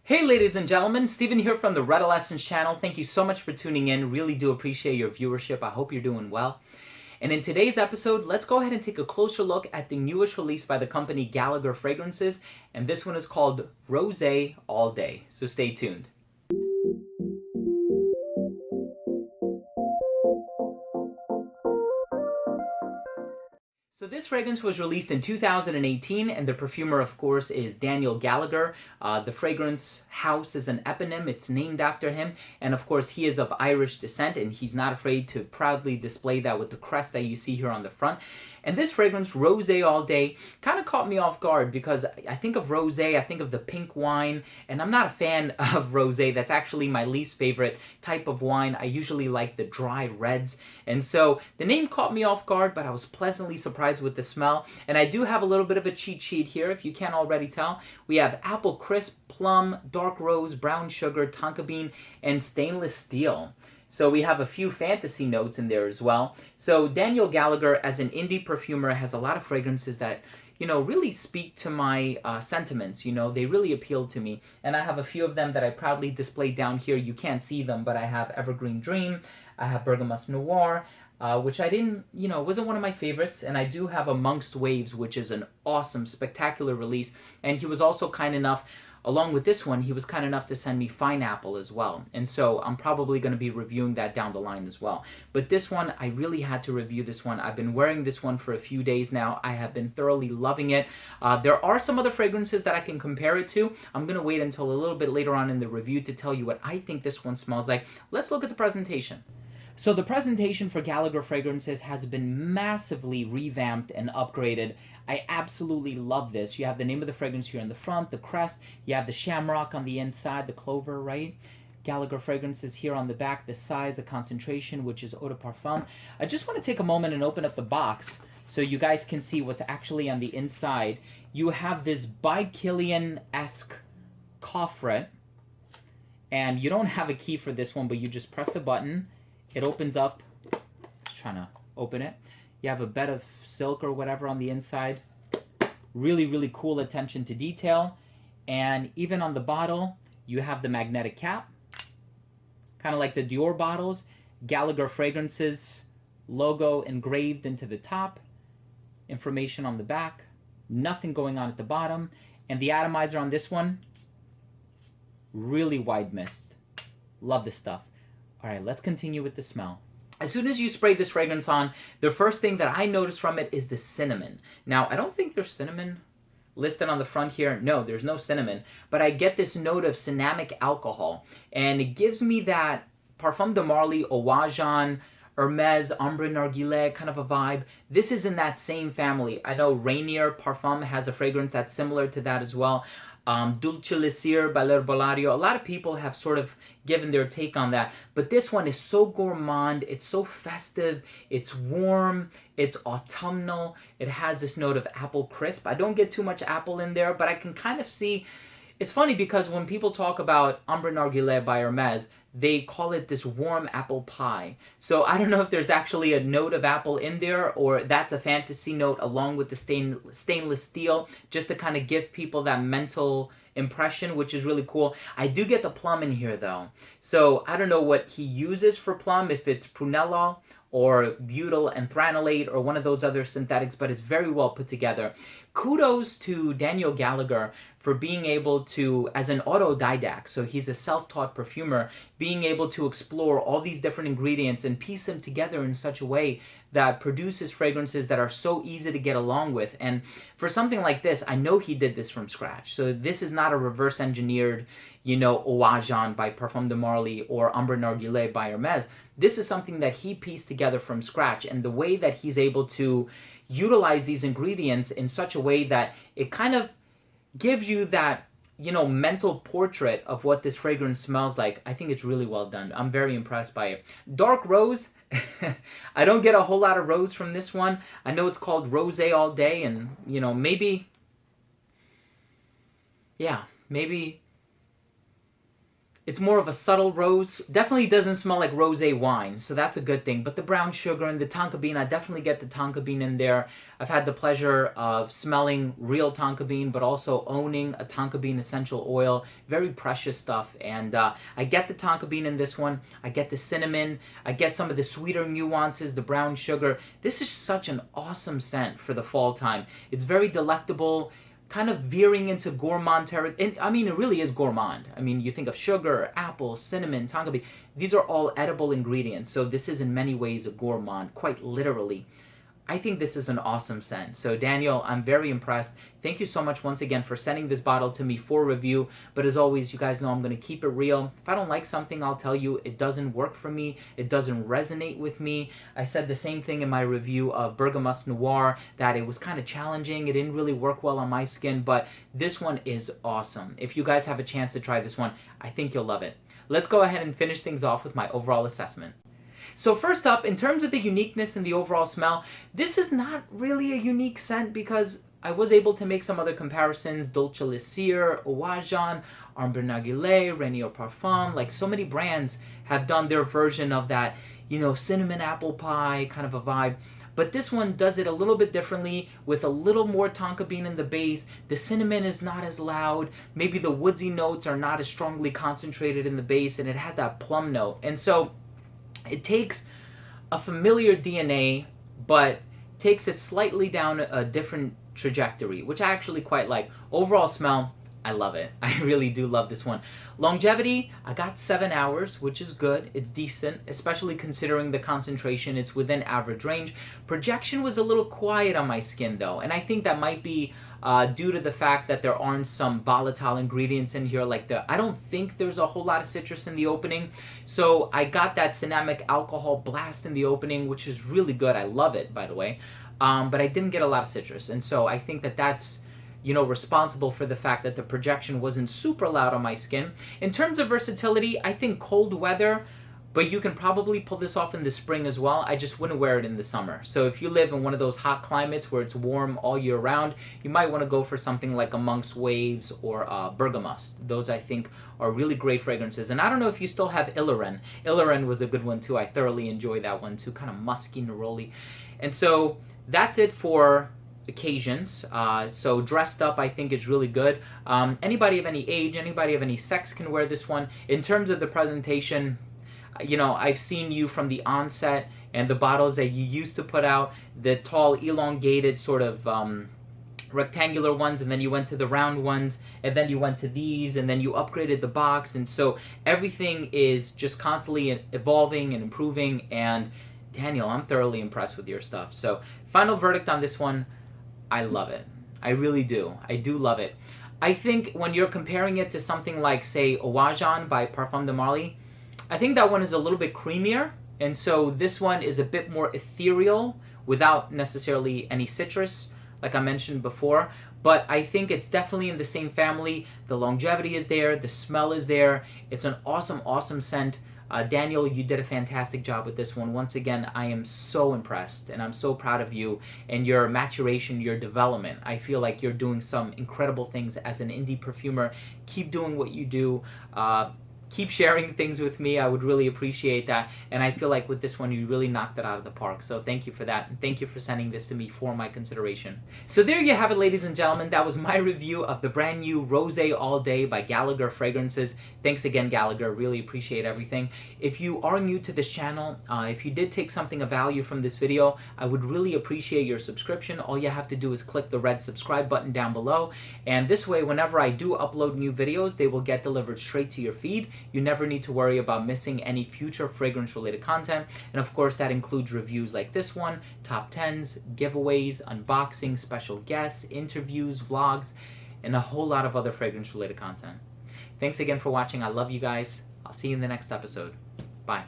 Hey ladies and gentlemen, Steven here from the Redolessence channel. Thank you so much for tuning in. Really do appreciate your viewership. I hope you're doing well. And in today's episode, let's go ahead and take a closer look at the newest release by the company Gallagher Fragrances. And this one is called Rosé All Day. So stay tuned. So this fragrance was released in 2018, and the perfumer, of course, is Daniel Gallagher. The fragrance house is an eponym. It's named after him. And of course, he is of Irish descent, and he's not afraid to proudly display that with the crest that you see here on the front. And this fragrance, Rosé All Day, kind of caught me off guard because I think of rosé, I think of the pink wine, and I'm not a fan of rosé. That's actually my least favorite type of wine. I usually like the dry reds. And so the name caught me off guard, but I was pleasantly surprised with the smell. And I do have a little bit of a cheat sheet here, if you can't already tell. We have apple crisp, plum, dark rose, brown sugar, tonka bean, and stainless steel. So we have a few fantasy notes in there as well. So Daniel Gallagher, as an indie perfumer, has a lot of fragrances that, really speak to my sentiments. They really appeal to me. And I have a few of them that I proudly display down here. You can't see them, but I have Evergreen Dream. I have Bergamasque Noir, which I didn't, wasn't one of my favorites. And I do have Amongst Waves, which is an awesome, spectacular release. And he was also kind enough, along with this one, he was kind enough to send me Fine Apple as well. And so I'm probably going to be reviewing that down the line as well. But this one, I really had to review this one. I've been wearing this one for a few days now. I have been thoroughly loving it. There are some other fragrances that I can compare it to. I'm going to wait until a little bit later on in the review to tell you what I think this one smells like. Let's look at the presentation. So the presentation for Gallagher Fragrances has been massively revamped and upgraded. I absolutely love this. You have the name of the fragrance here in the front, the crest. You have the shamrock on the inside, the clover, right? Gallagher Fragrances here on the back, the size, the concentration, which is eau de parfum. I just want to take a moment and open up the box so you guys can see what's actually on the inside. You have this Bikilian-esque coffret, and you don't have a key for this one, but you just press the button. It opens up. Just trying to open it. You have a bed of silk or whatever on the inside. Really, really cool attention to detail. And even on the bottle, you have the magnetic cap. Kind of like the Dior bottles. Gallagher Fragrances logo engraved into the top. Information on the back. Nothing going on at the bottom. And the atomizer on this one, really wide mist. Love this stuff. All right, let's continue with the smell. As soon as you spray this fragrance on, the first thing that I notice from it is the cinnamon. Now, I don't think there's cinnamon listed on the front here. No, there's no cinnamon. But I get this note of cinnamic alcohol. And it gives me that Parfum de Marly, Owajan, Hermes, Ambre Narguilé kind of a vibe. This is in that same family. I know Rainier Parfum has a fragrance that's similar to that as well. Dulce Lisir by L'Herbolario. A lot of people have sort of given their take on that. But this one is so gourmand. It's so festive. It's warm. It's autumnal. It has this note of apple crisp. I don't get too much apple in there, but I can kind of see. It's funny because when people talk about Ambre Narguilé by Hermes, they call it this warm apple pie. So I don't know if there's actually a note of apple in there or that's a fantasy note along with the stainless steel just to kind of give people that mental impression, which is really cool. I do get the plum in here though. So I don't know what he uses for plum, if it's prunella or butyl anthranilate or one of those other synthetics, but it's very well put together. Kudos to Daniel Gallagher for being able to, as an autodidact, so he's a self-taught perfumer, being able to explore all these different ingredients and piece them together in such a way that produces fragrances that are so easy to get along with. And for something like this, I know he did this from scratch. So this is not a reverse engineered, Owajan by Parfum de Marly or Ambre Narguilé by Hermes. This is something that he pieced together from scratch. And the way that he's able to utilize these ingredients in such a way that it kind of gives you that, mental portrait of what this fragrance smells like. I think it's really well done. I'm very impressed by it. Dark rose. I don't get a whole lot of rose from this one. I know it's called Rosé All Day, and, maybe It's more of a subtle rose. Definitely doesn't smell like rosé wine, so that's a good thing. But the brown sugar and the tonka bean, I definitely get the tonka bean in there. I've had the pleasure of smelling real tonka bean, but also owning a tonka bean essential oil. Very precious stuff. And I get the tonka bean in this one. I get the cinnamon. I get some of the sweeter nuances, the brown sugar. This is such an awesome scent for the fall time. It's very delectable, kind of veering into gourmand territory. I mean, it really is gourmand. I mean, you think of sugar, apple, cinnamon, tonka bean. These are all edible ingredients. So this is in many ways a gourmand, quite literally. I think this is an awesome scent. So Daniel, I'm very impressed. Thank you so much once again for sending this bottle to me for review. But as always, you guys know I'm going to keep it real. If I don't like something, I'll tell you it doesn't work for me. It doesn't resonate with me. I said the same thing in my review of Bergamost Noir, that it was kind of challenging. It didn't really work well on my skin, but this one is awesome. If you guys have a chance to try this one, I think you'll love it. Let's go ahead and finish things off with my overall assessment. So first up, in terms of the uniqueness and the overall smell, this is not really a unique scent because I was able to make some other comparisons. Dolce Lissir, Owajan, Arbre Narguilé, Rainier Parfum, like so many brands have done their version of that, you know, cinnamon apple pie kind of a vibe. But this one does it a little bit differently with a little more tonka bean in the base. The cinnamon is not as loud. Maybe the woodsy notes are not as strongly concentrated in the base, and it has that plum note. And so it takes a familiar DNA, but takes it slightly down a different trajectory, which I actually quite like. Overall smell, I love it. I really do love this one. Longevity, I got 7 hours, which is good. It's decent, especially considering the concentration. It's within average range. Projection was a little quiet on my skin, though, and I think that might be due to the fact that there aren't some volatile ingredients in here. Like I don't think there's a whole lot of citrus in the opening. So I got that cinnamic alcohol blast in the opening, which is really good. I love it, by the way. But I didn't get a lot of citrus. And so I think that that's, you know, responsible for the fact that the projection wasn't super loud on my skin. In terms of versatility, I think cold weather, but you can probably pull this off in the spring as well. I just wouldn't wear it in the summer. So if you live in one of those hot climates where it's warm all year round, you might want to go for something like Amongst Waves or Bergamost. Those, I think, are really great fragrances. And I don't know if you still have Illyren. Illyren was a good one too. I thoroughly enjoy that one too, kind of musky, neroli. And so that's it for occasions. So dressed up, I think, is really good. Anybody of any age, anybody of any sex can wear this one. In terms of the presentation, you know, I've seen you from the onset and the bottles that you used to put out, the tall, elongated sort of rectangular ones, and then you went to the round ones, and then you went to these, and then you upgraded the box. And so everything is just constantly evolving and improving. And Daniel, I'm thoroughly impressed with your stuff. So final verdict on this one, I love it. I really do. I do love it. I think when you're comparing it to something like, say, Owajan by Parfum de Marly, I think that one is a little bit creamier, and so this one is a bit more ethereal without necessarily any citrus, like I mentioned before. But I think it's definitely in the same family. The longevity is there, the smell is there. It's an awesome, awesome scent. Daniel, you did a fantastic job with this one. Once again, I am so impressed, and I'm so proud of you and your maturation, your development. I feel like you're doing some incredible things as an indie perfumer. Keep doing what you do. Keep sharing things with me. I would really appreciate that. And I feel like with this one, you really knocked it out of the park. So thank you for that. And thank you for sending this to me for my consideration. So there you have it, ladies and gentlemen. That was my review of the brand new Rosé All Day by Gallagher Fragrances. Thanks again, Gallagher. Really appreciate everything. If you are new to this channel, if you did take something of value from this video, I would really appreciate your subscription. All you have to do is click the red subscribe button down below. And this way, whenever I do upload new videos, they will get delivered straight to your feed. You never need to worry about missing any future fragrance-related content. And of course, that includes reviews like this one, top 10s, giveaways, unboxings, special guests, interviews, vlogs, and a whole lot of other fragrance-related content. Thanks again for watching. I love you guys. I'll see you in the next episode. Bye.